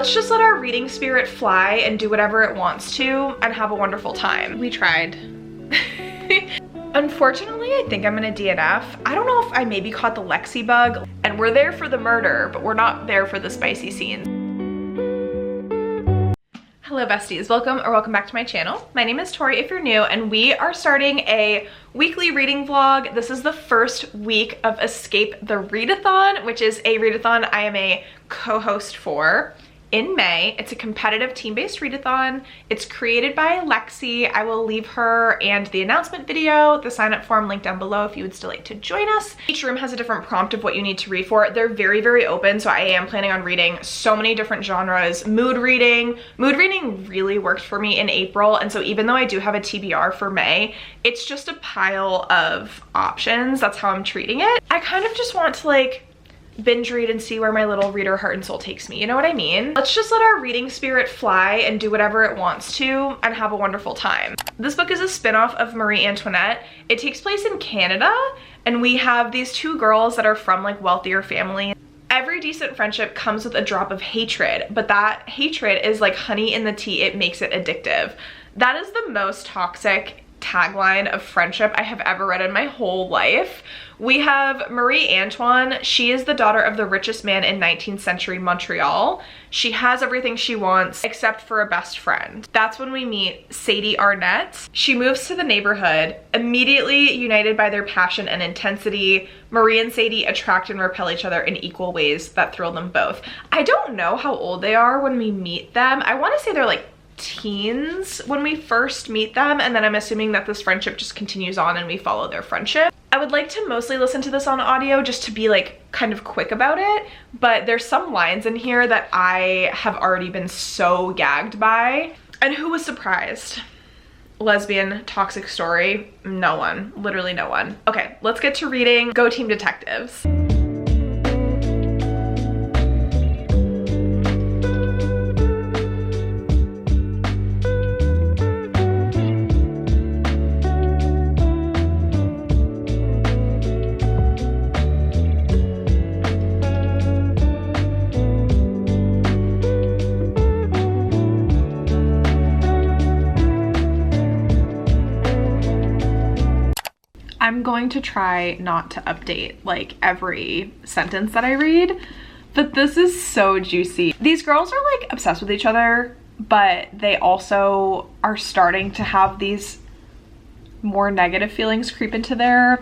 Let's just let our reading spirit fly and do whatever it wants to and have a wonderful time. We tried. Unfortunately, I think I'm gonna DNF. I don't know if I maybe caught the Lexi bug, and we're there for the murder, but we're not there for the spicy scene. Hello besties, welcome back to my channel. My name is Tori if you're new, and we are starting a weekly reading vlog. This is the first week of Escape the Readathon, which is a readathon I am a co-host for in May. It's a competitive team-based readathon. It's created by Lexi. I will leave her and the announcement video, the sign-up form link down below if you would still like to join us. Each room has a different prompt of what you need to read for. They're very, very open, so I am planning on reading so many different genres. Mood reading really worked for me in April, and so even though I do have a TBR for May, it's just a pile of options. That's how I'm treating it. I kind of just want to like binge read and see where my little reader heart and soul takes me, you know what I mean? Let's just let our reading spirit fly and do whatever it wants to and have a wonderful time. This book is a spin-off of Marie Antoinette. It takes place in Canada, and we have these two girls that are from like wealthier families. Every decent friendship comes with a drop of hatred, but that hatred is like honey in the tea. It makes it addictive. That is the most toxic tagline of friendship I have ever read in my whole life. We have Marie Antoinette. She is the daughter of the richest man in 19th century Montreal. She has everything she wants except for a best friend. That's when we meet Sadie Arnett. She moves to the neighborhood, immediately united by their passion and intensity. Marie and Sadie attract and repel each other in equal ways that thrill them both. I don't know how old they are when we meet them. I want to say they're like teens when we first meet them, and then I'm assuming that this friendship just continues on and we follow their friendship. I would like to mostly listen to this on audio just to be like kind of quick about it, but there's some lines in here that I have already been so gagged by. And who was surprised? Lesbian toxic story? No one, literally no one. Okay, let's get to reading. Go Team Detectives. I'm going to try not to update like every sentence that I read, but this is so juicy. These girls are like obsessed with each other, but they also are starting to have these more negative feelings creep into their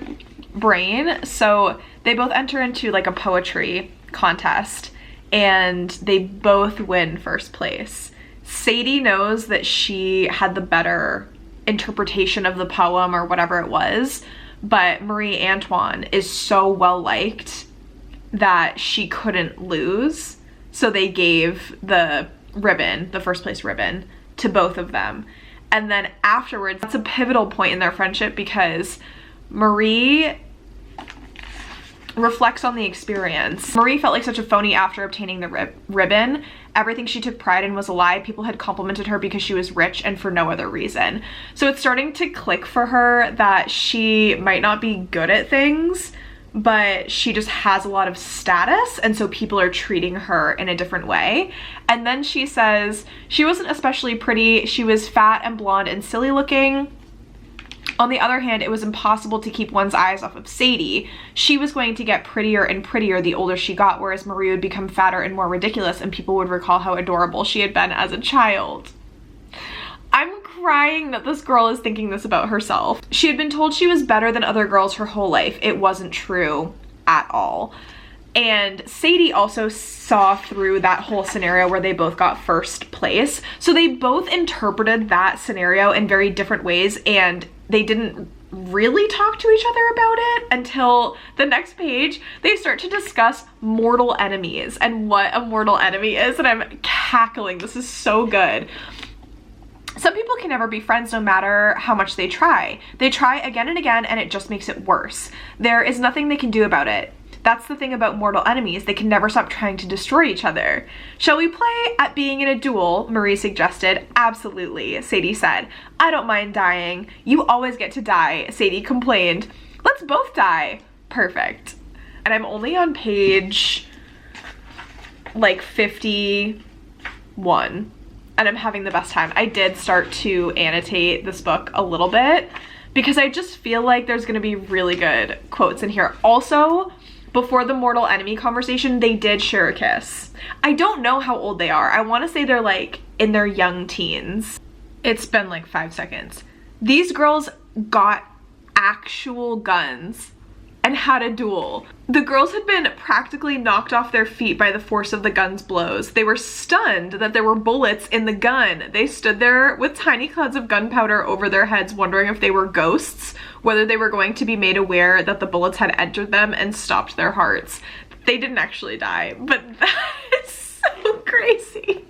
brain. So they both enter into like a poetry contest and they both win first place. Sadie knows that she had the better interpretation of the poem or whatever it was, but Marie Antoinette is so well liked that she couldn't lose. So they gave the ribbon, the first place ribbon, to both of them. And then afterwards, that's a pivotal point in their friendship because Marie reflects on the experience. Marie felt like such a phony after obtaining the ribbon. Everything she took pride in was a lie. People had complimented her because she was rich and for no other reason. So it's starting to click for her that she might not be good at things, but she just has a lot of status, and so people are treating her in a different way. And then she says she wasn't especially pretty. She was fat and blonde and silly looking. On the other hand, it was impossible to keep one's eyes off of Sadie. She was going to get prettier and prettier the older she got, whereas Marie would become fatter and more ridiculous, and people would recall how adorable she had been as a child. I'm crying that this girl is thinking this about herself. She had been told she was better than other girls her whole life. It wasn't true at all. And Sadie also saw through that whole scenario where they both got first place. So they both interpreted that scenario in very different ways, and they didn't really talk to each other about it until the next page. They start to discuss mortal enemies and what a mortal enemy is, and I'm cackling. This is so good. Some people can never be friends no matter how much they try. They try again and again, and it just makes it worse. There is nothing they can do about it. That's the thing about mortal enemies. They can never stop trying to destroy each other. Shall we play at being in a duel? Marie suggested. Absolutely, Sadie said. I don't mind dying. You always get to die, Sadie complained. Let's both die. Perfect. And I'm only on page like 50 one, and I'm having the best time. I did start to annotate this book a little bit because I just feel like there's gonna be really good quotes in here. Also, before the mortal enemy conversation, they did share a kiss. I don't know how old they are. I want to say they're like in their young teens. It's been like 5 seconds. These girls got actual guns and had a duel. The girls had been practically knocked off their feet by the force of the gun's blows. They were stunned that there were bullets in the gun. They stood there with tiny clouds of gunpowder over their heads, wondering if they were ghosts, whether they were going to be made aware that the bullets had entered them and stopped their hearts. They didn't actually die, but that is so crazy.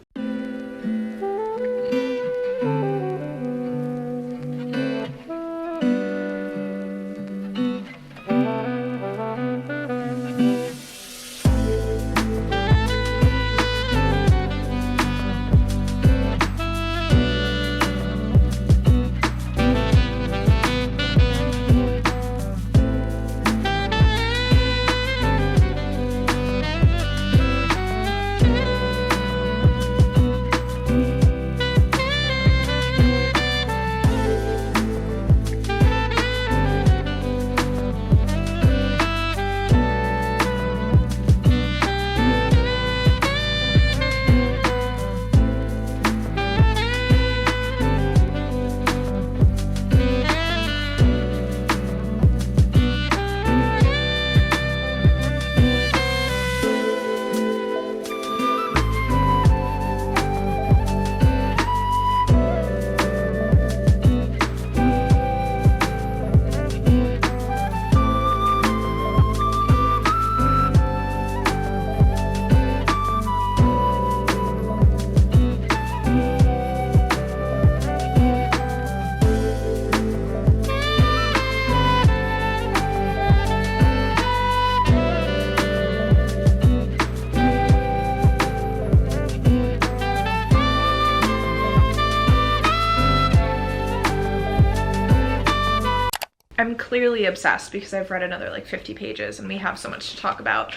I'm clearly obsessed because I've read another like 50 pages and we have so much to talk about.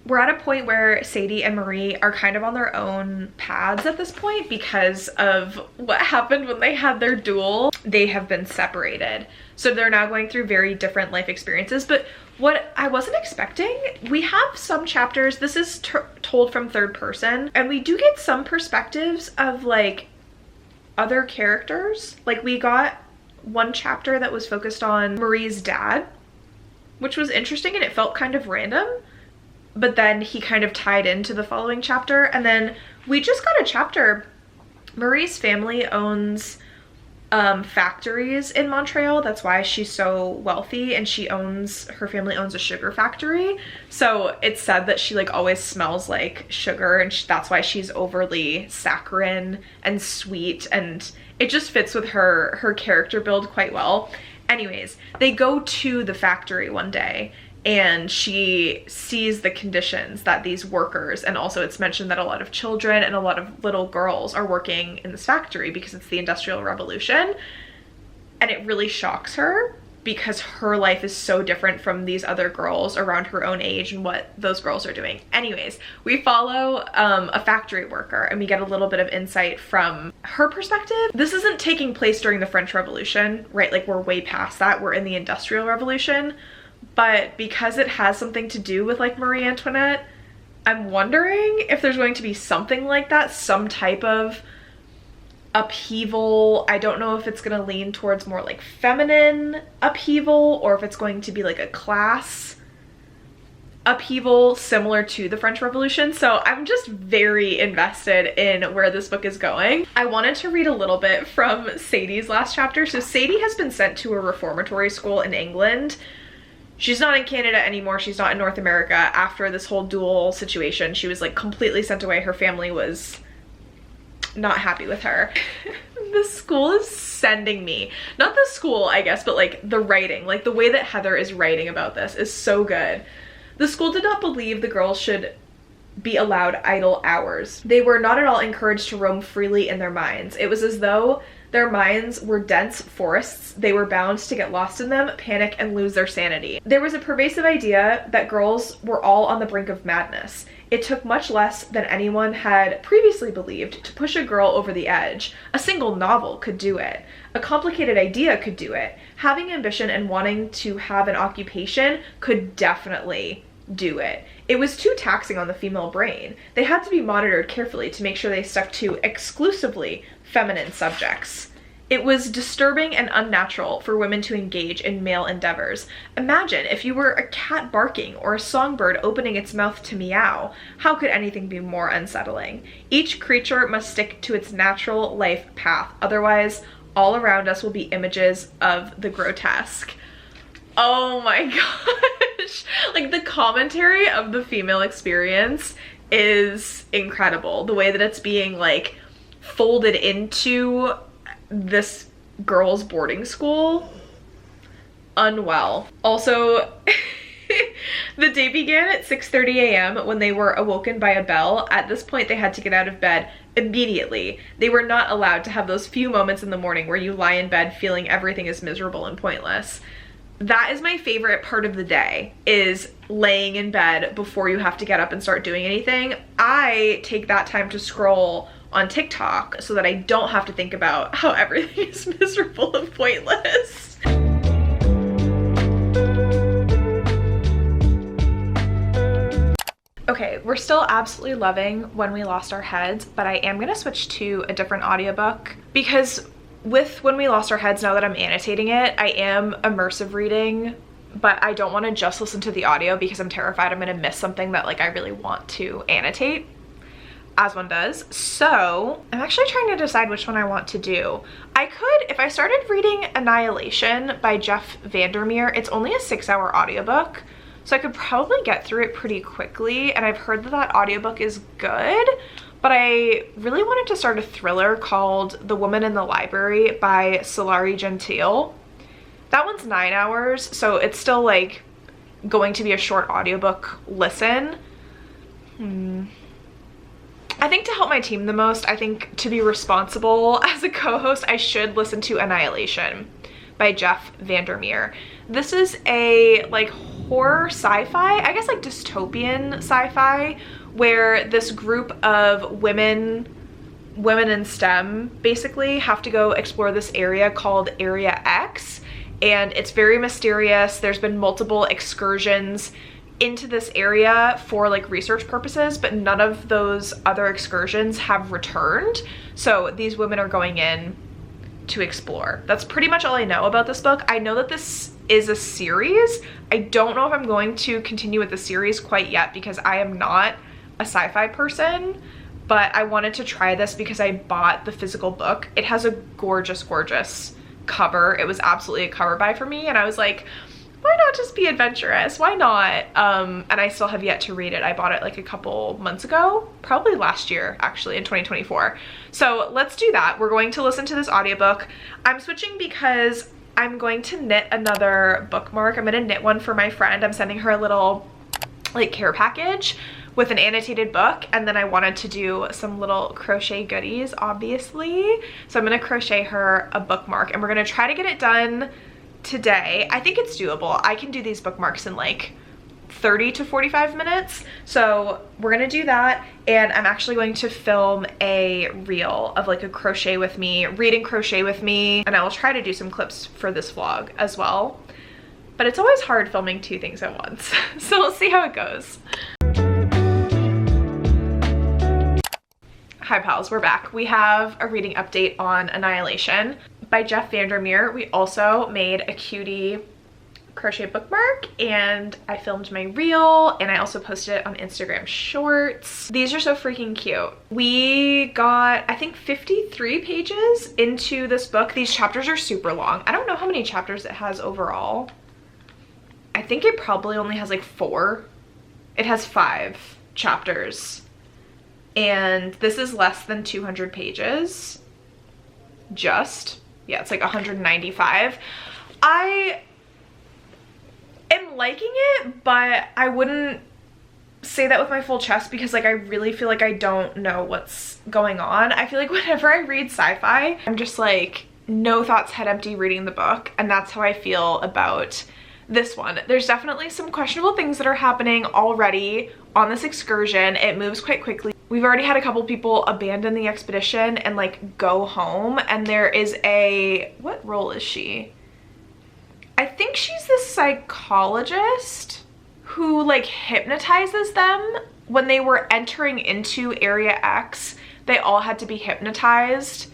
We're at a point where Sadie and Marie are kind of on their own paths at this point because of what happened when they had their duel. They have been separated. So they're now going through very different life experiences. But what I wasn't expecting, we have some chapters, this is told from third person, and we do get some perspectives of like other characters. Like we got one chapter that was focused on Marie's dad, which was interesting and it felt kind of random, but then he kind of tied into the following chapter. And then we just got a chapter. Marie's family owns factories in Montreal. That's why she's so wealthy, and her family owns a sugar factory. So it's said that she like always smells like sugar, and that's why she's overly saccharine and sweet, and it just fits with her character build quite well. Anyways, they go to the factory one day and she sees the conditions that these workers, and also it's mentioned that a lot of children and a lot of little girls are working in this factory because it's the Industrial Revolution, and it really shocks her because her life is so different from these other girls around her own age and what those girls are doing. Anyways, we follow a factory worker and we get a little bit of insight from her perspective. This isn't taking place during the French Revolution, right? Like we're way past that. We're in the Industrial Revolution. But because it has something to do with like Marie Antoinette, I'm wondering if there's going to be something like that, some type of upheaval. I don't know if it's going to lean towards more like feminine upheaval or if it's going to be like a class upheaval similar to the French Revolution. So I'm just very invested in where this book is going. I wanted to read a little bit from Sadie's last chapter. So Sadie has been sent to a reformatory school in England. She's not in Canada anymore. She's not in North America. After this whole duel situation, she was like completely sent away. Her family was not happy with her. The school is sending me, not the school I guess, but like the writing, like the way that Heather is writing about this is so good. The school did not believe the girls should be allowed idle hours. They were not at all encouraged to roam freely in their minds. It was as though Their minds were dense forests. They were bound to get lost in them, panic, and lose their sanity. There was a pervasive idea that girls were all on the brink of madness. It took much less than anyone had previously believed to push a girl over the edge. A single novel could do it. A complicated idea could do it. Having ambition and wanting to have an occupation could definitely do it. It was too taxing on the female brain. They had to be monitored carefully to make sure they stuck to exclusively feminine subjects. It was disturbing and unnatural for women to engage in male endeavors. Imagine if you were a cat barking or a songbird opening its mouth to meow. How could anything be more unsettling? Each creature must stick to its natural life path. Otherwise, all around us will be images of the grotesque. Oh my gosh. Like, the commentary of the female experience is incredible. The way that it's being like folded into this girls' boarding school. Unwell. Also, the day began at 6:30 a.m. when they were awoken by a bell. At this point, they had to get out of bed immediately. They were not allowed to have those few moments in the morning where you lie in bed feeling everything is miserable and pointless. That is my favorite part of the day, is laying in bed before you have to get up and start doing anything. I take that time to scroll on TikTok so that I don't have to think about how everything is miserable and pointless. Okay, we're still absolutely loving When We Lost Our Heads, but I am gonna switch to a different audiobook because with When We Lost Our Heads, now that I'm annotating it, I am immersive reading, but I don't want to just listen to the audio because I'm terrified I'm gonna miss something that like I really want to annotate, as one does. So I'm actually trying to decide which one I want to do. I could, if I started reading Annihilation by Jeff Vandermeer, it's only a 6-hour audiobook, so I could probably get through it pretty quickly, and I've heard that that audiobook is good, but I really wanted to start a thriller called The Woman in the Library by Solari Gentile. That one's 9 hours, so it's still like going to be a short audiobook listen. I think to help my team the most, I think to be responsible as a co-host, I should listen to Annihilation by Jeff Vandermeer. This is a like horror sci-fi, I guess like dystopian sci-fi, where this group of women in STEM basically have to go explore this area called Area X, and it's very mysterious. There's been multiple excursions into this area for like research purposes, but none of those other excursions have returned. So these women are going in to explore. That's pretty much all I know about this book. I know that this is a series. I don't know if I'm going to continue with the series quite yet because I am not a sci-fi person, but I wanted to try this because I bought the physical book. It has a gorgeous, gorgeous cover. It was absolutely a cover buy for me, and I was like, why not just be adventurous? Why not? And I still have yet to read it. I bought it like a couple months ago, probably last year actually, in 2024. So let's do that. We're going to listen to this audiobook. I'm switching because I'm going to knit another bookmark. I'm gonna knit one for my friend. I'm sending her a little like care package with an annotated book, and then I wanted to do some little crochet goodies, obviously. So I'm gonna crochet her a bookmark, and we're gonna try to get it done today. I think it's doable. I can do these bookmarks in like 30 to 45 minutes. So we're gonna do that, and I'm actually going to film a reel of like a crochet with me, reading crochet with me, and I will try to do some clips for this vlog as well. But it's always hard filming two things at once. So we'll see how it goes. Hi pals, we're back. We have a reading update on Annihilation by Jeff Vandermeer. We also made a cutie crochet bookmark, and I filmed my reel, and I also posted it on Instagram Shorts. These are so freaking cute. We got, I think, 53 pages into this book. These chapters are super long. I don't know how many chapters it has overall. I think it probably only has like 4. It has 5 chapters. And this is less than 200 pages. Just. Yeah, it's like 195. I am liking it, but I wouldn't say that with my full chest because like I really feel like I don't know what's going on. I feel like whenever I read sci-fi, I'm just like no thoughts, head empty reading the book, and that's how I feel about this one. There's definitely some questionable things that are happening already on this excursion. It moves quite quickly. We've already had a couple people abandon the expedition and like go home, and there is a, what role is she? I think she's the psychologist who like hypnotizes them. When they were entering into Area X, they all had to be hypnotized,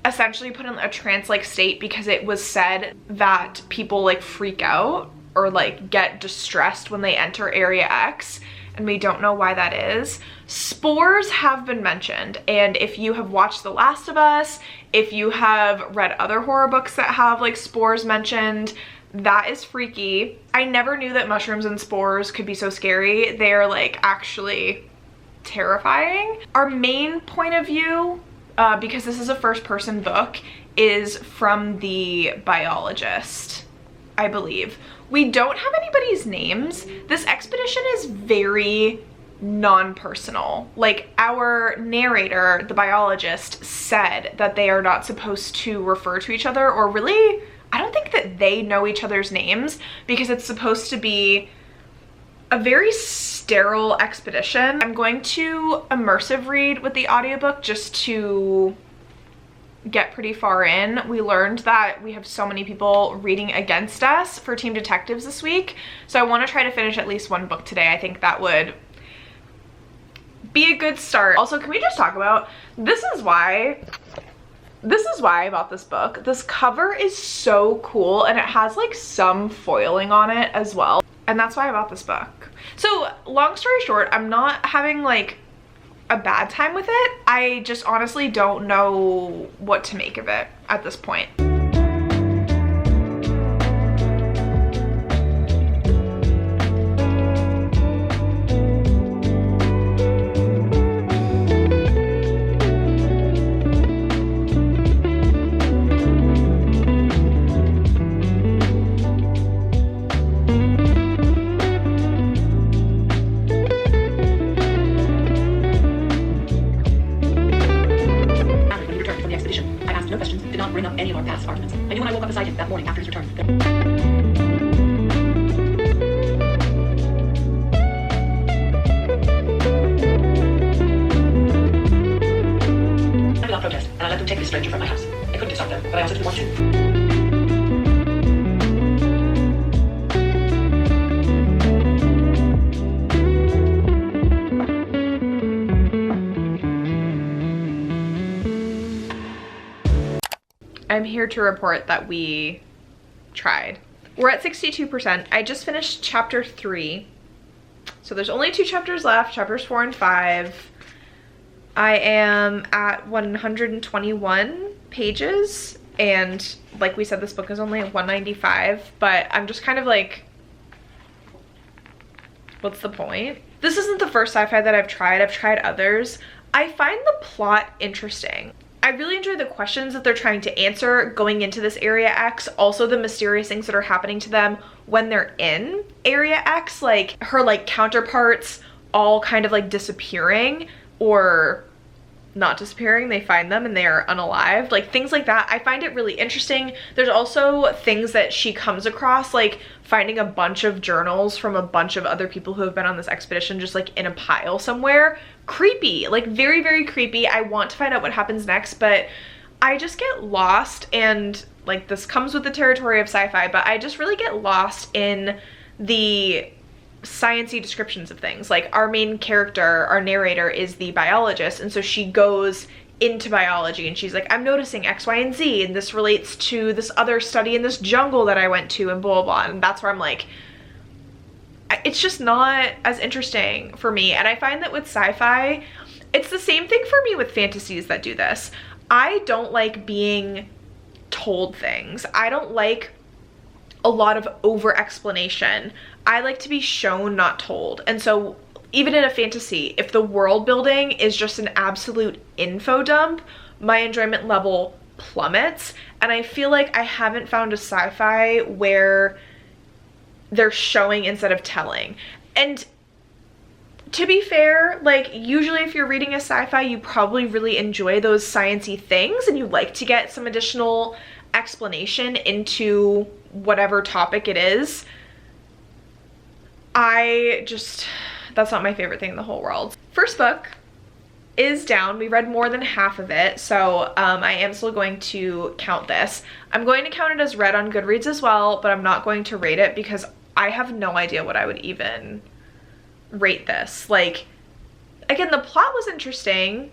essentially put in a trance-like state, because it was said that people like freak out or like get distressed when they enter Area X, and we don't know why that is. Spores have been mentioned, and if you have watched The Last of Us, if you have read other horror books that have like spores mentioned, that is freaky. I never knew that mushrooms and spores could be so scary. They're like actually terrifying. Our main point of view, because this is a first-person book, is from the biologist, I believe. We don't have anybody's names. This expedition is very non-personal. Like, our narrator, the biologist, said that they are not supposed to refer to each other, or really, I don't think that they know each other's names, because it's supposed to be a very sterile expedition. I'm going to immersive read with the audiobook just to get pretty far in. We learned that we have so many people reading against us for Team Detectives this week, so I want to try to finish at least one book today. I think that would be a good start. Also, can we just talk about, this is why I bought this book. This cover is so cool, and it has like some foiling on it as well, and that's why I bought this book. So long story short, I'm not having like a bad time with it. I just honestly don't know what to make of it at this point. That morning after his return. Without protest, and I let them take this stranger from my house. I couldn't have stopped them, but I also didn't want to. I'm here to report that we tried. We're at 62%. I just finished chapter 3. So there's only 2 chapters left, chapters 4 and 5. I am at 121 pages, and like we said, this book is only 195, but I'm just kind of like, what's the point? This isn't the first sci-fi that I've tried others. I find the plot interesting. I really enjoy the questions that they're trying to answer going into this Area X. Also the mysterious things that are happening to them when they're in Area X, like her like counterparts all kind of like disappearing or not disappearing. They find them and they are unalived, like things like that. I find it really interesting. There's also things that she comes across, like finding a bunch of journals from a bunch of other people who have been on this expedition just like in a pile somewhere. Creepy, like very, very creepy. I want to find out what happens next, but I just get lost, and like this comes with the territory of sci-fi, but I just really get lost in the science-y descriptions of things. Like our main character, our narrator, is the biologist, and so she goes into biology and she's like, I'm noticing X, Y, and Z, and this relates to this other study in this jungle that I went to, and blah, blah, blah. And that's where I'm like, it's just not as interesting for me. And I find that with sci-fi, it's the same thing for me with fantasies that do this. I don't like being told things. I don't like a lot of over explanation. I like to be shown, not told. And so even in a fantasy, if the world building is just an absolute info dump, my enjoyment level plummets. And I feel like I haven't found a sci-fi where they're showing instead of telling. And to be fair, like usually if you're reading a sci-fi, you probably really enjoy those sciencey things and you like to get some additional explanation into whatever topic it is. That's not my favorite thing in the whole world. First book is down. We read more than half of it, so I am still going to count this. I'm going to count it as read on Goodreads as well, but I'm not going to rate it because I have no idea what I would even rate this. Like, again, the plot was interesting.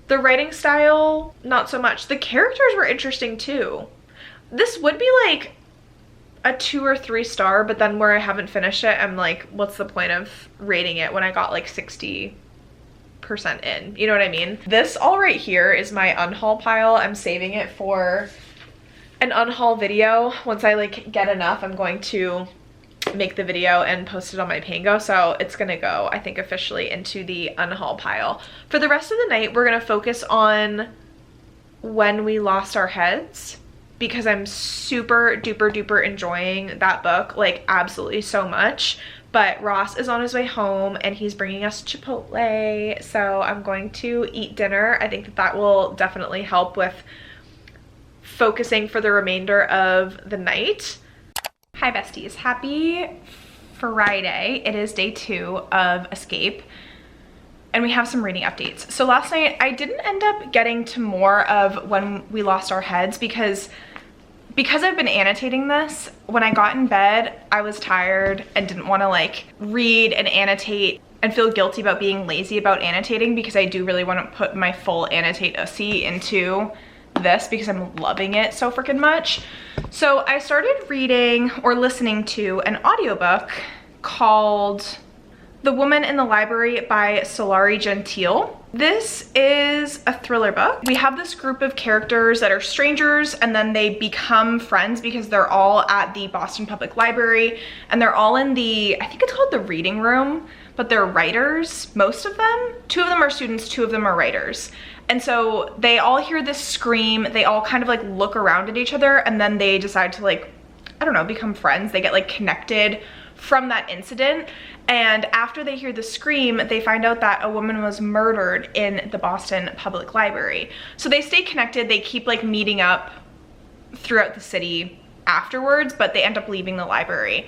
The writing style, not so much. The characters were interesting too. This would be like a 2 or 3 star, but then where I haven't finished it, I'm like, what's the point of rating it when I got like 60% in? You know what I mean? This all right here is my unhaul pile. I'm saving it for an unhaul video. Once I like get enough, I'm going to make the video and post it on my Pango, so it's gonna go, I think, officially into the unhaul pile. For the rest of the night, we're gonna focus on When We Lost Our Heads, because I'm super duper duper enjoying that book, like absolutely so much. But Ross is on his way home and he's bringing us Chipotle, so I'm going to eat dinner. I think that will definitely help with focusing for the remainder of the night. Hi besties, happy Friday. It is day 2 of Escape and we have some reading updates. So last night I didn't end up getting to more of When We Lost Our Heads because I've been annotating this. When I got in bed, I was tired and didn't want to like read and annotate and feel guilty about being lazy about annotating, because I do really want to put my full annotate OC into this because I'm loving it so freaking much. So I started reading or listening to an audiobook called The Woman in the Library by Solari Gentile. This is a thriller book. We have this group of characters that are strangers and then they become friends because they're all at the Boston Public Library and they're all in the, I think it's called the reading room, but they're writers, most of them. 2 of them are students, 2 of them are writers. And so they all hear this scream, they all kind of like look around at each other and then they decide to like, I don't know, become friends. They get like connected from that incident. And after they hear the scream, they find out that a woman was murdered in the Boston Public Library. So they stay connected, they keep like meeting up throughout the city afterwards, but they end up leaving the library.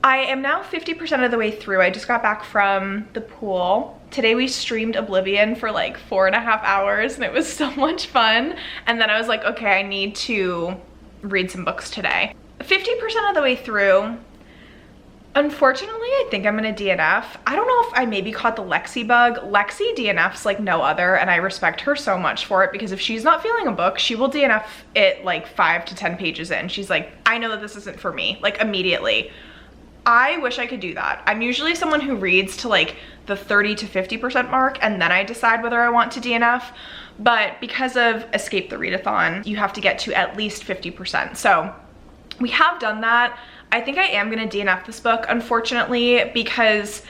I am now 50% of the way through. I just got back from the pool. Today we streamed Oblivion for like 4.5 hours and it was so much fun. And then I was like, okay, I need to read some books today. 50% of the way through. Unfortunately, I think I'm gonna DNF. I don't know if I maybe caught the Lexi bug. Lexi DNFs like no other, and I respect her so much for it, because if she's not feeling a book, she will DNF it like 5 to 10 pages in. She's like, I know that this isn't for me, like immediately. I wish I could do that. I'm usually someone who reads to like the 30 to 50% mark and then I decide whether I want to DNF. But because of Escape the Readathon, you have to get to at least 50%. So we have done that. I think I am gonna DNF this book, unfortunately, because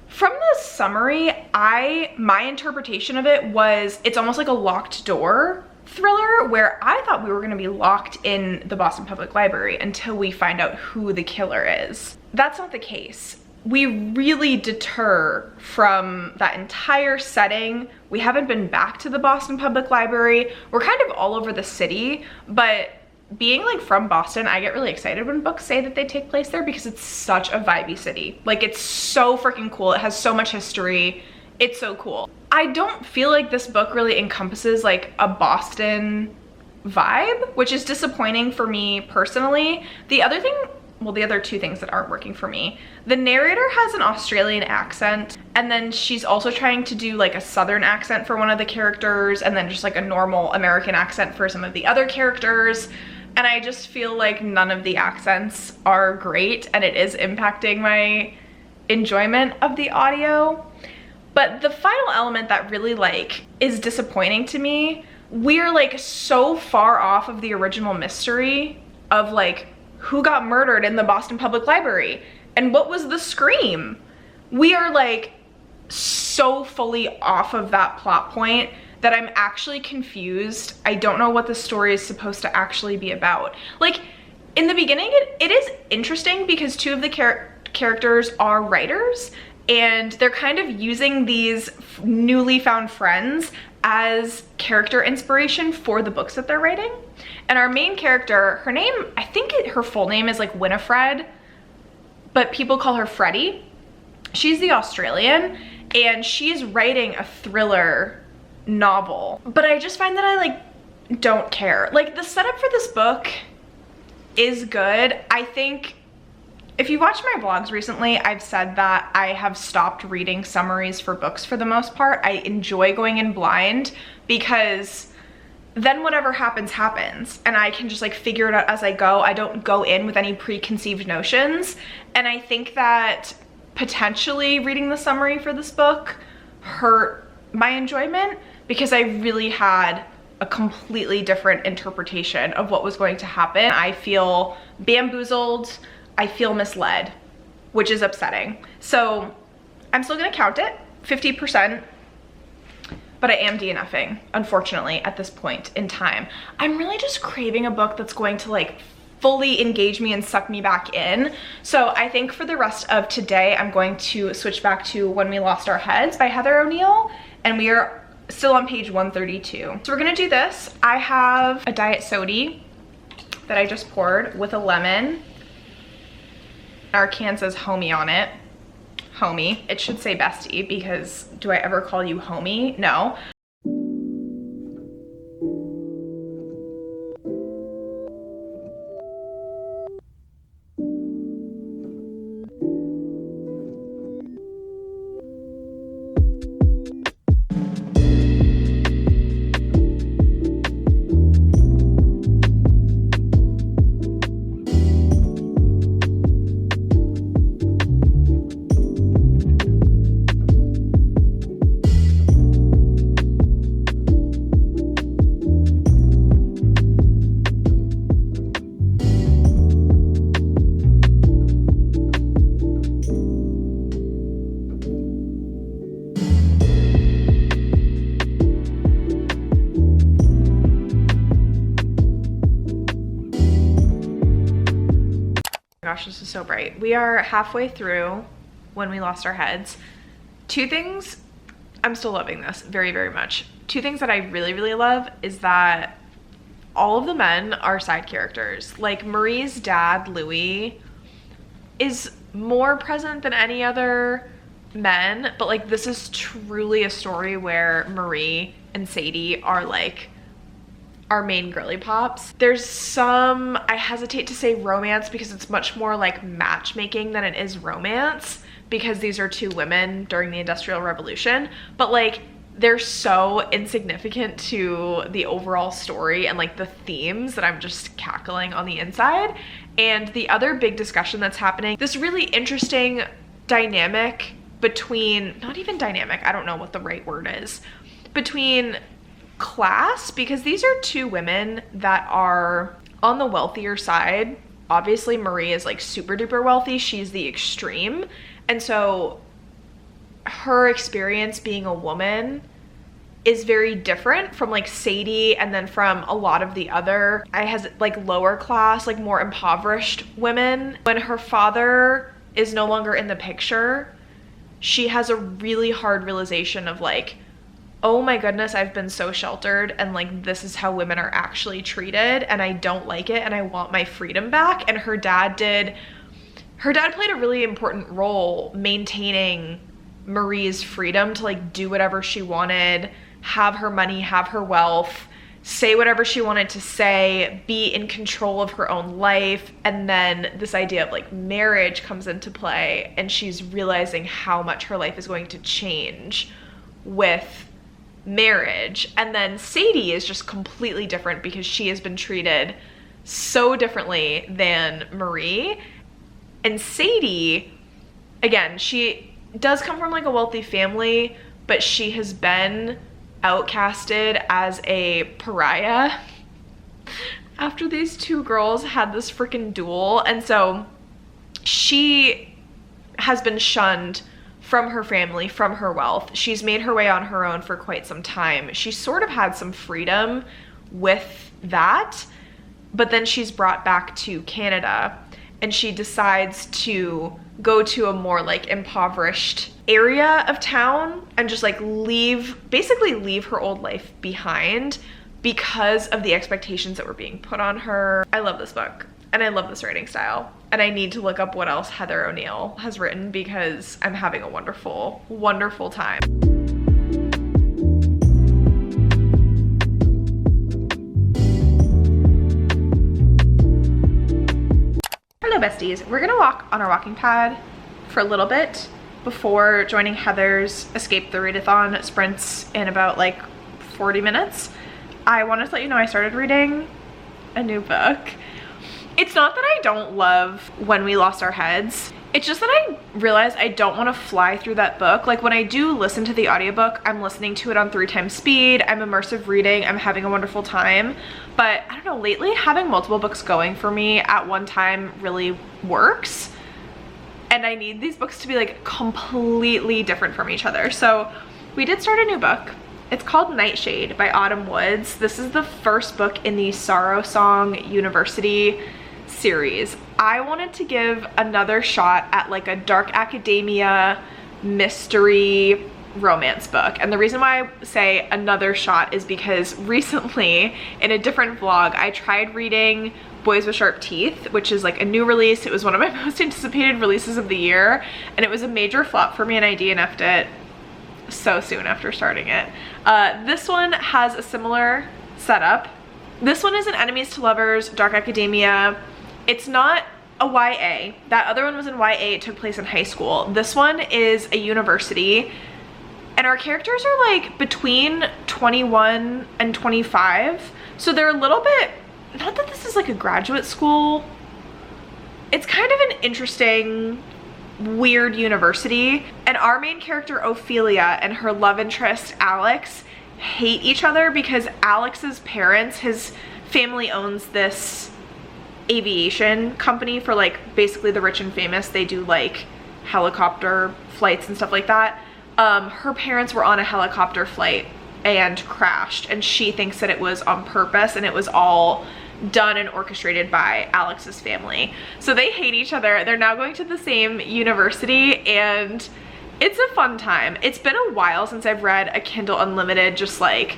from the summary, my interpretation of it was it's almost like a locked door thriller where I thought we were gonna be locked in the Boston Public Library until we find out who the killer is. That's not the case. We really deter from that entire setting. We haven't been back to the Boston Public Library. We're kind of all over the city, but being like from Boston, I get really excited when books say that they take place there because it's such a vibey city. Like it's so freaking cool. It has so much history. It's so cool. I don't feel like this book really encompasses like a Boston vibe, which is disappointing for me personally. The other thing, well, the other 2 things that aren't working for me. The narrator has an Australian accent, and then she's also trying to do like a Southern accent for one of the characters, and then just like a normal American accent for some of the other characters. And I just feel like none of the accents are great, and it is impacting my enjoyment of the audio. But the final element that really like is disappointing to me, we're like so far off of the original mystery of like who got murdered in the Boston Public Library and what was the scream. We are like so fully off of that plot point that I'm actually confused. I don't know what the story is supposed to actually be about. Like in the beginning, it is interesting because 2 of the characters are writers, and they're kind of using these newly found friends as character inspiration for the books that they're writing. And our main character, her name, I think her full name is like Winifred, but people call her Freddie. She's the Australian, and she's writing a thriller novel. But I just find that I like don't care. Like, the setup for this book is good. I think if you watched my vlogs recently, I've said that I have stopped reading summaries for books for the most part. I enjoy going in blind because then whatever happens, happens. And I can just like figure it out as I go. I don't go in with any preconceived notions. And I think that potentially reading the summary for this book hurt my enjoyment because I really had a completely different interpretation of what was going to happen. I feel bamboozled. I feel misled, which is upsetting. So I'm still gonna count it, 50%, but I am DNFing, unfortunately, at this point in time. I'm really just craving a book that's going to like fully engage me and suck me back in. So I think for the rest of today, I'm going to switch back to When We Lost Our Heads by Heather O'Neill, and we are still on page 132. So we're gonna do this. I have a diet soda that I just poured with a lemon. Our can says homie on it. Homie. It should say bestie because do I ever call you homie? No. Gosh, this is so bright. We are halfway through When We Lost Our Heads. Two things, I'm still loving this very, very much. Two things that I really, really love is that all of the men are side characters. Like Marie's dad, Louis, is more present than any other men, but like this is truly a story where Marie and Sadie are like our main girly pops. There's some, I hesitate to say romance because it's much more like matchmaking than it is romance because these are two women during the Industrial Revolution, but like they're so insignificant to the overall story and like the themes that I'm just cackling on the inside. And the other big discussion that's happening, this really interesting dynamic between, not even dynamic, I don't know what the right word is, between class, because these are two women that are on the wealthier side. Obviously Marie is like super duper wealthy, she's the extreme, and so her experience being a woman is very different from like Sadie and then from a lot of the other like lower class, like more impoverished women. When her father is no longer in the picture, she has a really hard realization of like, oh my goodness, I've been so sheltered and like this is how women are actually treated and I don't like it and I want my freedom back. And her dad played a really important role maintaining Marie's freedom to like do whatever she wanted, have her money, have her wealth, say whatever she wanted to say, be in control of her own life. And then this idea of like marriage comes into play and she's realizing how much her life is going to change with marriage. And then Sadie is just completely different because she has been treated so differently than Marie. And Sadie, again, she does come from like a wealthy family, but she has been outcasted as a pariah after these two girls had this freaking duel. And so she has been shunned from her family, from her wealth. She's made her way on her own for quite some time. She sort of had some freedom with that, but then she's brought back to Canada. and she decides to go to a more like impoverished area of town and just like basically leave her old life behind because of the expectations that were being put on her. I love this book and I love this writing style, and I need to look up what else Heather O'Neill has written because I'm having a wonderful, wonderful time. Hello besties, we're gonna walk on our walking pad for a little bit before joining Heather's Escape the Readathon sprints in about like 40 minutes. I wanted to let you know I started reading a new book. It's not that I don't love When We Lost Our Heads. It's just that I realized I don't want to fly through that book. Like when I do listen to the audiobook, I'm listening to it on 3x speed. I'm immersive reading. I'm having a wonderful time. But I don't know, lately having multiple books going for me at one time really works. And I need these books to be like completely different from each other. So we did start a new book. It's called Nightshade by Autumn Woods. This is the first book in the Sorrow Song University series. I wanted to give another shot at like a dark academia mystery romance book. And the reason why I say another shot is because recently in a different vlog, I tried reading Boys with Sharp Teeth, which is like a new release. It was one of my most anticipated releases of the year, and it was a major flop for me, and I DNF'd it so soon after starting it. This one has a similar setup. This one is an enemies to lovers, dark academia. It's not a YA. That other one was in YA, it took place in high school. This one is a university, and our characters are like between 21 and 25. So they're a little bit, not that this is like a graduate school. It's kind of an interesting, weird university. And our main character, Ophelia, and her love interest, Alex, hate each other because Alex's parents, his family owns this aviation company for like basically the rich and famous. They do like helicopter flights and stuff like that. Her parents were on a helicopter flight and crashed, and she thinks that it was on purpose and it was all done and orchestrated by Alex's family. So they hate each other. They're now going to the same university, and it's a fun time. It's been a while since I've read a Kindle Unlimited just like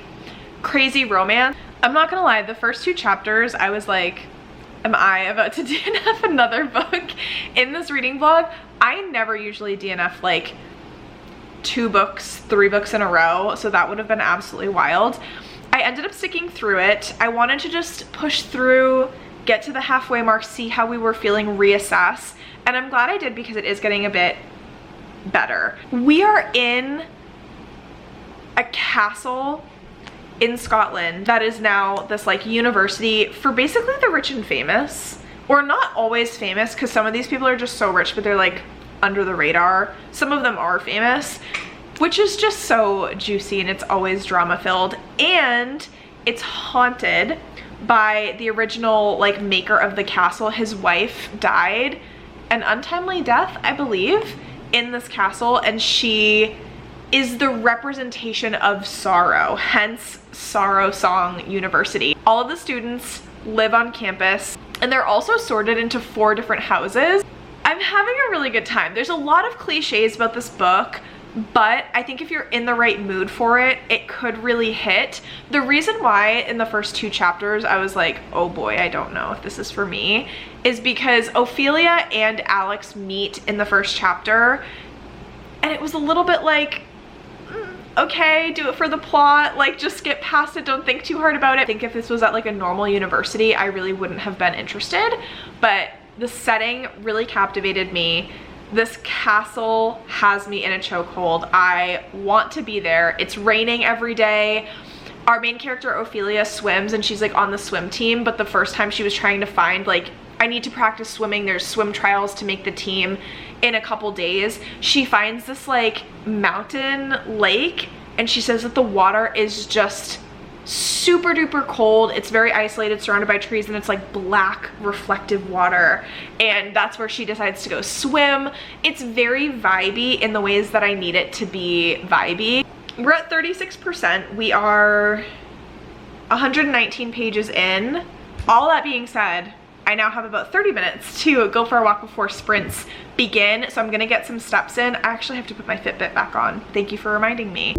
crazy romance. I'm not gonna lie, the first 2 chapters I was like, am I about to DNF another book in this reading vlog? I never usually DNF like 2 books, 3 books in a row, so that would have been absolutely wild. I ended up sticking through it. I wanted to just push through, get to the halfway mark, see how we were feeling, reassess, and I'm glad I did because it is getting a bit better. We are in a castle in Scotland that is now this like university for basically the rich and famous, or not always famous because some of these people are just so rich but they're like under the radar. Some of them are famous, which is just so juicy, and it's always drama filled, and it's haunted by the original like maker of the castle. His wife died an untimely death, I believe, in this castle, and she is the representation of sorrow, hence Sorrow Song University. All of the students live on campus, and they're also sorted into 4 different houses. I'm having a really good time. There's a lot of cliches about this book, but I think if you're in the right mood for it, it could really hit. The reason why in the first 2 chapters I was like, oh boy, I don't know if this is for me, is because Ophelia and Alex meet in the first chapter, and it was a little bit like, okay, do it for the plot, like just get past it, don't think too hard about it. I think if this was at like a normal university, I really wouldn't have been interested, but the setting really captivated me. This castle has me in a chokehold. I want to be there. It's raining every day. Our main character, Ophelia, swims, and she's like on the swim team, but the first time she was trying to find like, I need to practice swimming, there's swim trials to make the team in a couple days. She finds this like mountain lake, and she says that the water is just super duper cold. It's very isolated, surrounded by trees, and it's like black reflective water, and that's where she decides to go swim. It's very vibey in the ways that I need it to be vibey. We're at 36%. We are 119 pages in. All that being said, I now have about 30 minutes to go for a walk before sprints begin, so I'm gonna get some steps in. I actually have to put my Fitbit back on. Thank you for reminding me.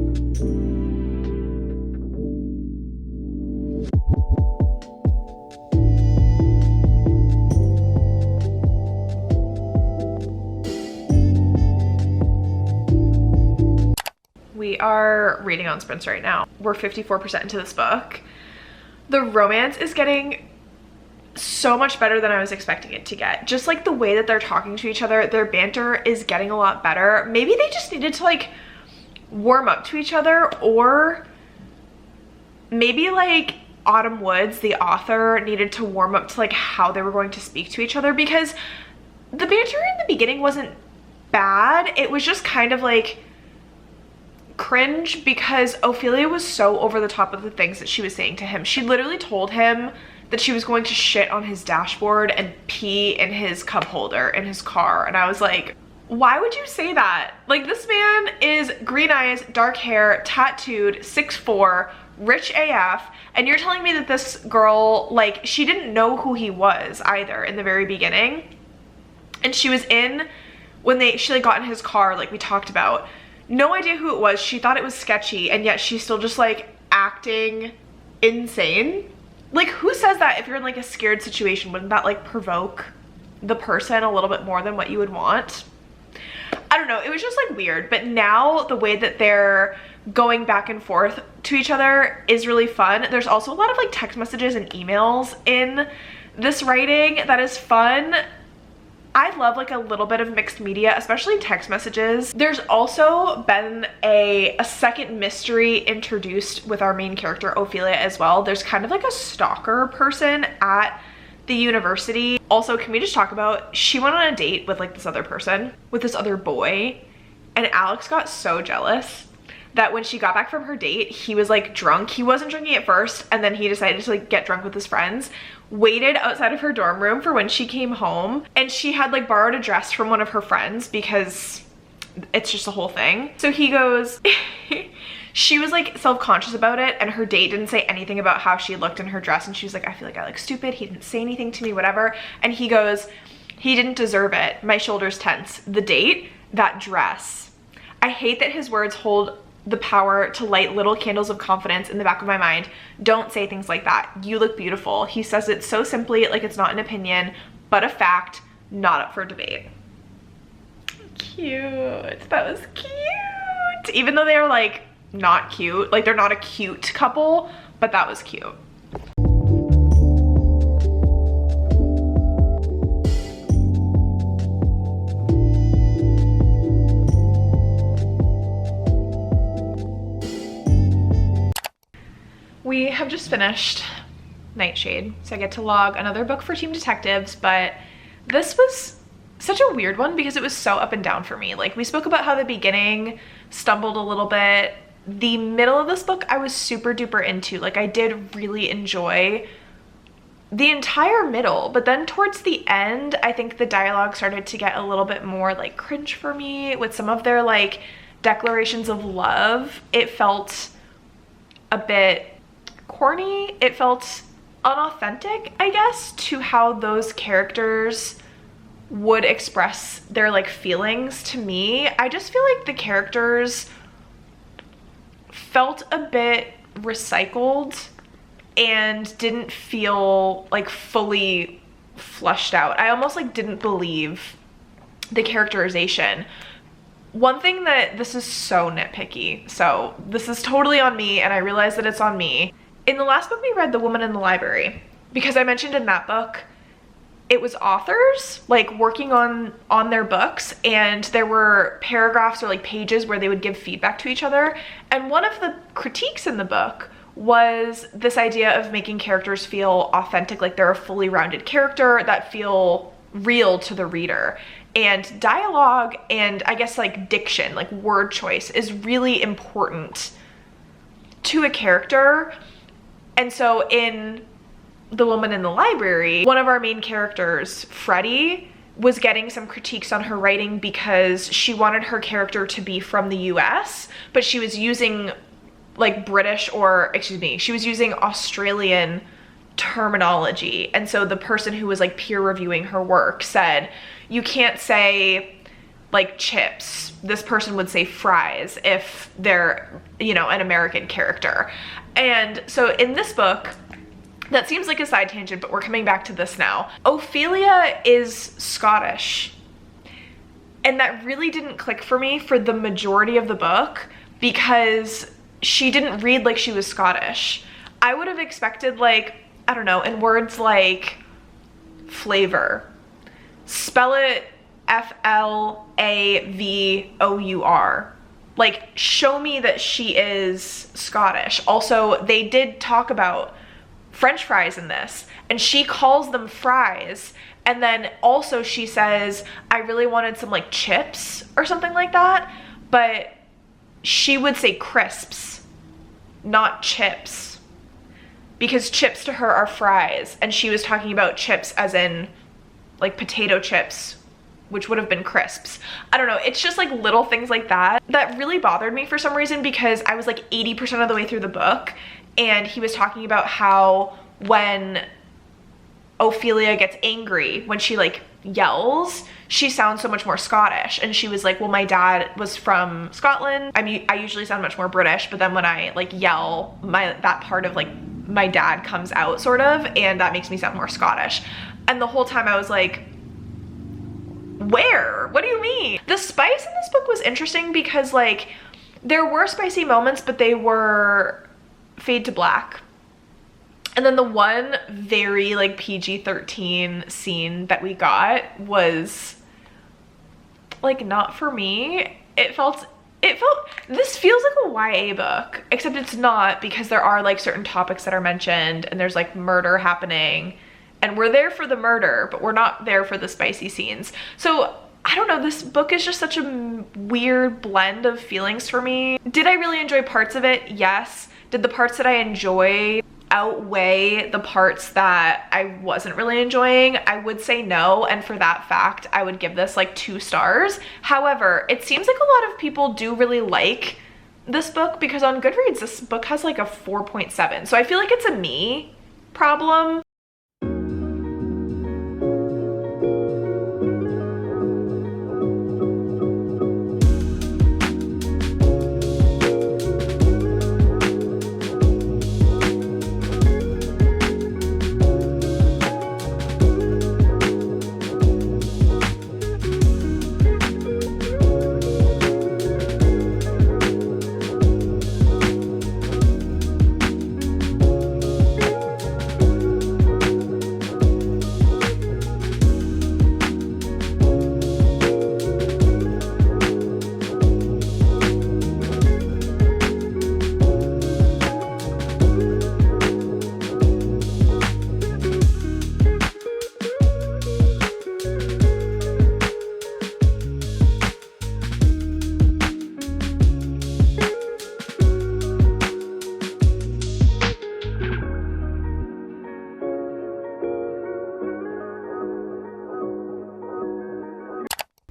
We are reading on sprints right now. We're 54% into this book. The romance is getting so much better than I was expecting it to get. Just like the way that they're talking to each other, their banter is getting a lot better. Maybe they just needed to like warm up to each other, or maybe like Autumn Woods, the author, needed to warm up to like how they were going to speak to each other, because the banter in the beginning wasn't bad. It was just kind of like cringe because Ophelia was so over the top of the things that she was saying to him. She literally told him that she was going to shit on his dashboard and pee in his cup holder in his car. And I was like, why would you say that? Like, this man is green eyes, dark hair, tattooed, 6'4", rich AF, and you're telling me that this girl, like, she didn't know who he was either in the very beginning. And she was in, when she like got in his car, like we talked about, no idea who it was. She thought it was sketchy, and yet she's still just like acting insane. Like, who says that if you're in like a scared situation? Wouldn't that like provoke the person a little bit more than what you would want? I don't know, it was just like weird. But now the way that they're going back and forth to each other is really fun. There's also a lot of like text messages and emails in this writing that is fun. I love like a little bit of mixed media, especially text messages. There's also been a second mystery introduced with our main character, Ophelia, as well. There's kind of like a stalker person at the university. Also, can we just talk about, she went on a date with like this other person, with this other boy, and Alex got so jealous that when she got back from her date, he was like drunk. He wasn't drinking at first, and then he decided to like get drunk with his friends, waited outside of her dorm room for when she came home, and she had like borrowed a dress from one of her friends because it's just a whole thing. So he goes, she was like self-conscious about it, and her date didn't say anything about how she looked in her dress, and she was like, I feel like I look stupid. He didn't say anything to me, whatever. And he goes, he didn't deserve it. My shoulders tense. The date, that dress. I hate that his words hold the power to light little candles of confidence in the back of my mind. Don't say things like that. You look beautiful. He says it so simply, like it's not an opinion, but a fact, not up for debate. Cute. That was cute. Even though they're like not cute, like they're not a cute couple, but that was cute. We have just finished Nightshade, so I get to log another book for Team Detectives, but this was such a weird one because it was so up and down for me. Like, we spoke about how the beginning stumbled a little bit. The middle of this book I was super duper into. Like, I did really enjoy the entire middle, but then towards the end, I think the dialogue started to get a little bit more like cringe for me with some of their like declarations of love. It felt a bit corny. It felt unauthentic, I guess, to how those characters would express their like feelings to me. I just feel like the characters felt a bit recycled and didn't feel like fully fleshed out. I almost like didn't believe the characterization. One thing that, this is so nitpicky, so this is totally on me, and I realize that it's on me. In the last book we read, The Woman in the Library, because I mentioned in that book, it was authors like working on their books, and there were paragraphs or like pages where they would give feedback to each other. And one of the critiques in the book was this idea of making characters feel authentic, like they're a fully rounded character that feel real to the reader. And dialogue and I guess like diction, like word choice, is really important to a character. And so in The Woman in the Library, one of our main characters, Freddie, was getting some critiques on her writing because she wanted her character to be from the US, but she was using like British, or excuse me, she was using Australian terminology. And so the person who was like peer reviewing her work said, you can't say like chips. This person would say fries if they're, you know, an American character. And so in this book, that seems like a side tangent, but we're coming back to this now. Ophelia is Scottish. And that really didn't click for me for the majority of the book because she didn't read like she was Scottish. I would have expected, like, I don't know, in words like flavor, spell it Flavor. Like, show me that she is Scottish. Also, they did talk about French fries in this, and she calls them fries. And then also she says, I really wanted some like chips or something like that, but she would say crisps, not chips, because chips to her are fries. And she was talking about chips as in like potato chips, which would have been crisps. I don't know, it's just like little things like that that really bothered me for some reason, because I was like 80% of the way through the book and he was talking about how when Ophelia gets angry, when she like yells, she sounds so much more Scottish. And she was like, well, my dad was from Scotland. I mean, I usually sound much more British, but then when I like yell, that part of like my dad comes out sort of, and that makes me sound more Scottish. And the whole time I was like, where? What do you mean? The spice in this book was interesting because like there were spicy moments, but they were fade to black. And then the one very like PG-13 scene that we got was like not for me. It felt, this feels like a YA book, except it's not, because there are like certain topics that are mentioned and there's like murder happening. And we're there for the murder, but we're not there for the spicy scenes. So I don't know, this book is just such a weird blend of feelings for me. Did I really enjoy parts of it? Yes. Did the parts that I enjoy outweigh the parts that I wasn't really enjoying? I would say no, and for that fact, I would give this like 2 stars. However, it seems like a lot of people do really like this book, because on Goodreads, this book has like a 4.7. So I feel like it's a me problem.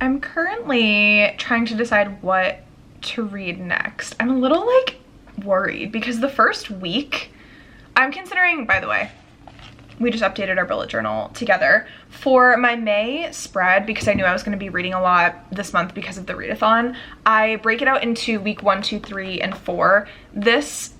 I'm currently trying to decide what to read next. I'm a little like worried because the first week, I'm considering, by the way, we just updated our bullet journal together for my May spread, because I knew I was going to be reading a lot this month because of the readathon. I break it out into week 1, 2, 3, and 4. This,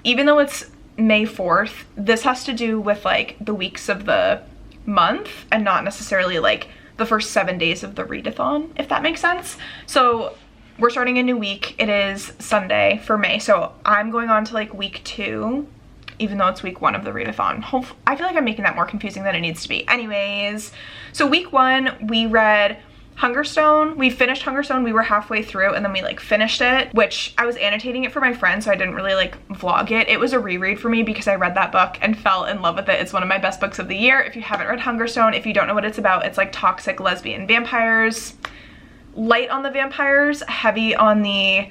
even though it's May 4th, this has to do with like the weeks of the month and not necessarily like the first 7 days of the readathon, if that makes sense. So we're starting a new week. It is Sunday for May, so I'm going on to like week 2, even though it's week 1 of the readathon. I feel like I'm making that more confusing than it needs to be. Anyways, so week 1 we read Hungerstone. We finished Hungerstone. We were halfway through and then we like finished it, which I was annotating it for my friend, so I didn't really like vlog it. It was a reread for me because I read that book and fell in love with it. It's one of my best books of the year. If you haven't read Hungerstone, if you don't know what it's about, it's like toxic lesbian vampires. Light on the vampires, heavy on the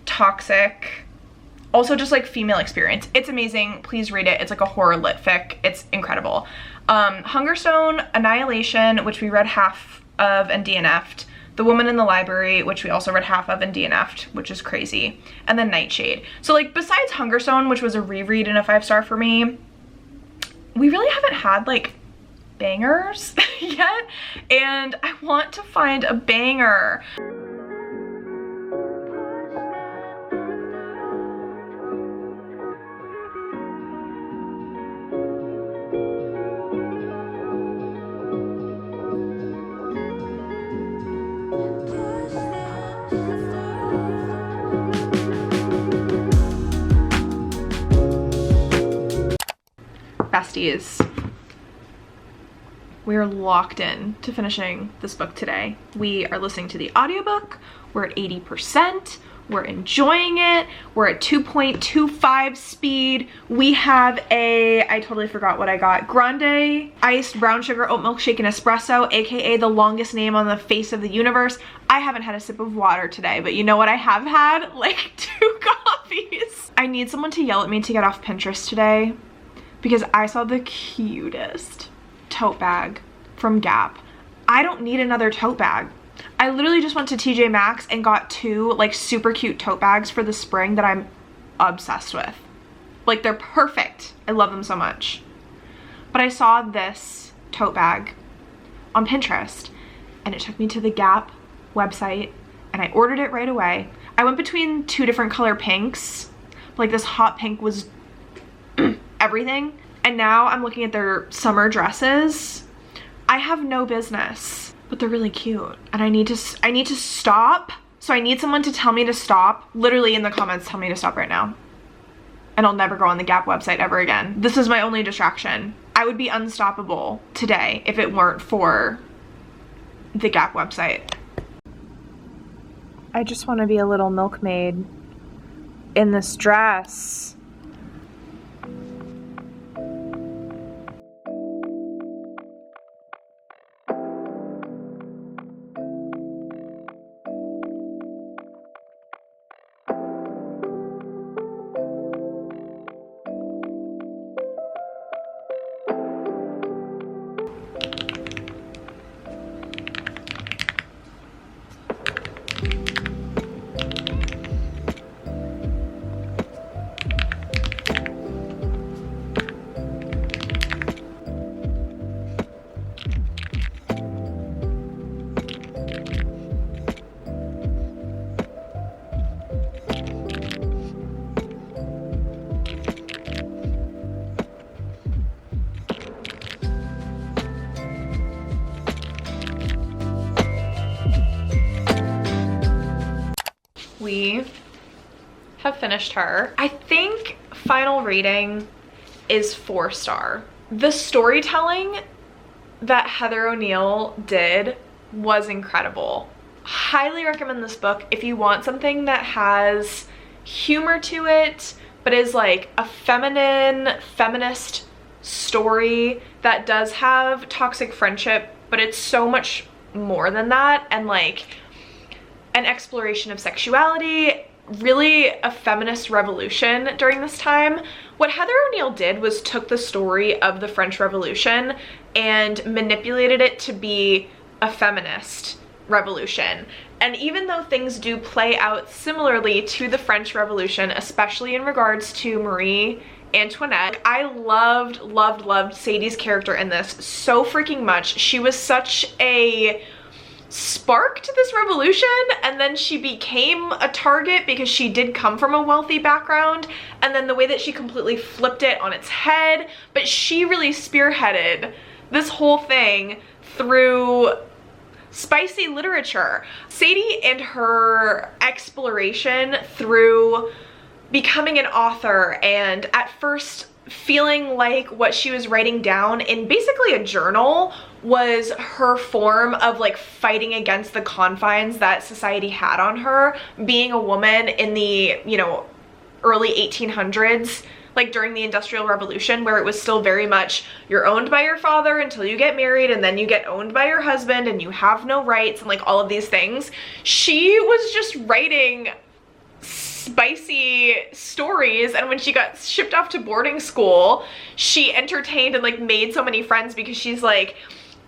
toxic, also just like female experience. It's amazing. Please read it. It's like a horror lit fic. It's incredible. Hungerstone, Annihilation, which we read half of and DNF'd. The Woman in the Library, which we also read half of and DNF'd, which is crazy. And then Nightshade. So like besides Hungerstone, which was a reread and a 5-star for me, we really haven't had like bangers yet, and I want to find a banger. Besties, we are locked in to finishing this book today. We are listening to the audiobook. We're at 80%. We're enjoying it. We're at 2.25 speed. We have I totally forgot what I got. Grande iced brown sugar oat milk shaken espresso, aka the longest name on the face of the universe. I haven't had a sip of water today, but you know what I have had? Like 2 coffees. I need someone to yell at me to get off Pinterest today, because I saw the cutest tote bag from Gap. I don't need another tote bag. I literally just went to TJ Maxx and got 2 like super cute tote bags for the spring that I'm obsessed with. Like, they're perfect. I love them so much. But I saw this tote bag on Pinterest and it took me to the Gap website and I ordered it right away. I went between 2 different color pinks. Like, this hot pink was everything, and now I'm looking at their summer dresses. I have no business, but they're really cute, and I need to stop. So I need someone to tell me to stop. Literally in the comments, tell me to stop right now, and I'll never go on the Gap website ever again. This is my only distraction. I would be unstoppable today if it weren't for the Gap website. I just want to be a little milkmaid in this dress. We have finished her. I think final rating is 4-star. The storytelling that Heather O'Neill did was incredible. Highly recommend this book if you want something that has humor to it, but is like a feminist story that does have toxic friendship, but it's so much more than that, and like an exploration of sexuality, really a feminist revolution during this time. What Heather O'Neill did was took the story of the French Revolution and manipulated it to be a feminist revolution. And even though things do play out similarly to the French Revolution, especially in regards to Marie Antoinette, I loved Sadie's character in this so freaking much. She was such a spark to this revolution, and then she became a target because she did come from a wealthy background, and then the way that she completely flipped it on its head. But she really spearheaded this whole thing through spicy literature. Sadie and her exploration through becoming an author, and at first feeling like what she was writing down in basically a journal was her form of like fighting against the confines that society had on her, being a woman in the, you know, early 1800s, like during the Industrial Revolution, where it was still very much you're owned by your father until you get married, and then you get owned by your husband and you have no rights, and like all of these things. She was just writing spicy stories, and when she got shipped off to boarding school, she entertained and like made so many friends because she's like,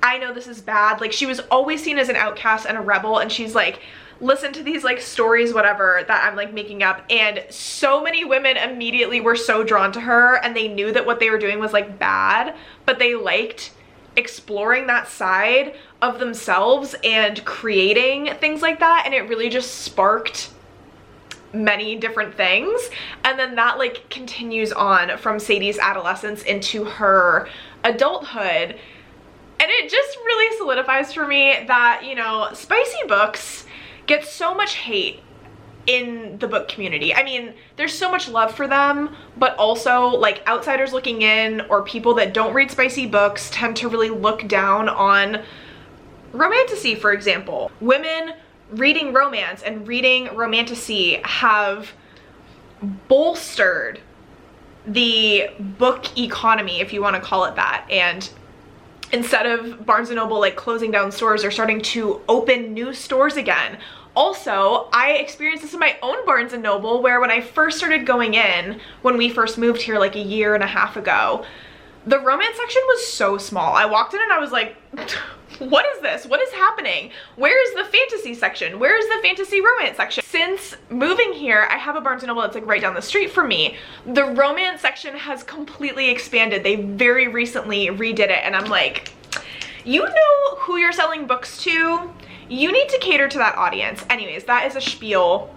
I know this is bad. Like, she was always seen as an outcast and a rebel, and she's like, listen to these like stories, whatever, that I'm like making up, and so many women immediately were so drawn to her, and they knew that what they were doing was like bad, but they liked exploring that side of themselves and creating things like that, and it really just sparked many different things. And then that like continues on from Sadie's adolescence into her adulthood, and it just really solidifies for me that, you know, spicy books get so much hate in the book community. I mean, there's so much love for them, but also like outsiders looking in or people that don't read spicy books tend to really look down on romantasy, for example. Women reading romance and reading romantasy have bolstered the book economy, if you want to call it that, and instead of Barnes & Noble like closing down stores, they're starting to open new stores again. Also, I experienced this in my own Barnes & Noble, where when I first started going in, when we first moved here like a year and a half ago, the romance section was so small. I walked in and I was like, what is this? What is happening? Where is the fantasy section? Where is the fantasy romance section? Since moving here, I have a Barnes & Noble that's like right down the street from me. The romance section has completely expanded. They very recently redid it, and I'm like, you know who you're selling books to? You need to cater to that audience. Anyways, that is a spiel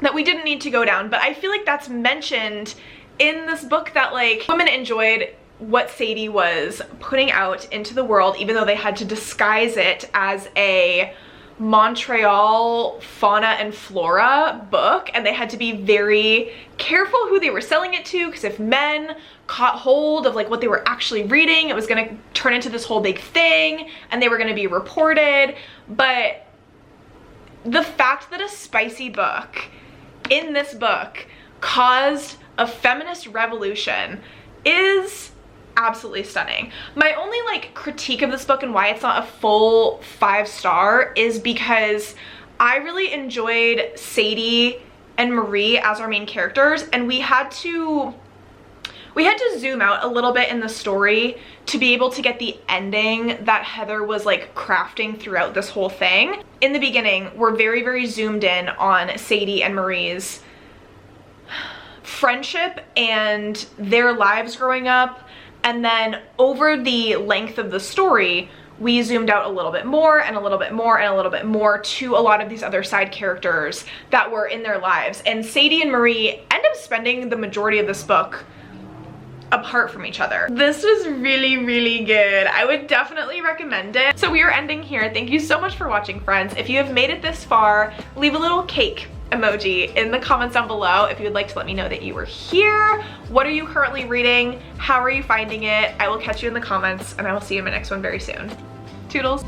that we didn't need to go down, but I feel like that's mentioned in this book, that like women enjoyed what Sadie was putting out into the world, even though they had to disguise it as a Montreal fauna and flora book, and they had to be very careful who they were selling it to, because if men caught hold of like what they were actually reading, it was going to turn into this whole big thing and they were going to be reported. But the fact that a spicy book in this book caused a feminist revolution is absolutely stunning. My only like critique of this book and why it's not a full 5-star is because I really enjoyed Sadie and Marie as our main characters, and we had to zoom out a little bit in the story to be able to get the ending that Heather was like crafting throughout this whole thing. In the beginning, we're very zoomed in on Sadie and Marie's friendship and their lives growing up, and then over the length of the story, we zoomed out a little bit more and a little bit more and a little bit more to a lot of these other side characters that were in their lives. And Sadie and Marie end up spending the majority of this book apart from each other. This was really good. I would definitely recommend it. So we are ending here. Thank you so much for watching, friends. If you have made it this far, leave a little cake emoji in the comments down below if you would like to let me know that you were here. What are you currently reading? How are you finding it? I will catch you in the comments, and I will see you in my next one very soon. Toodles.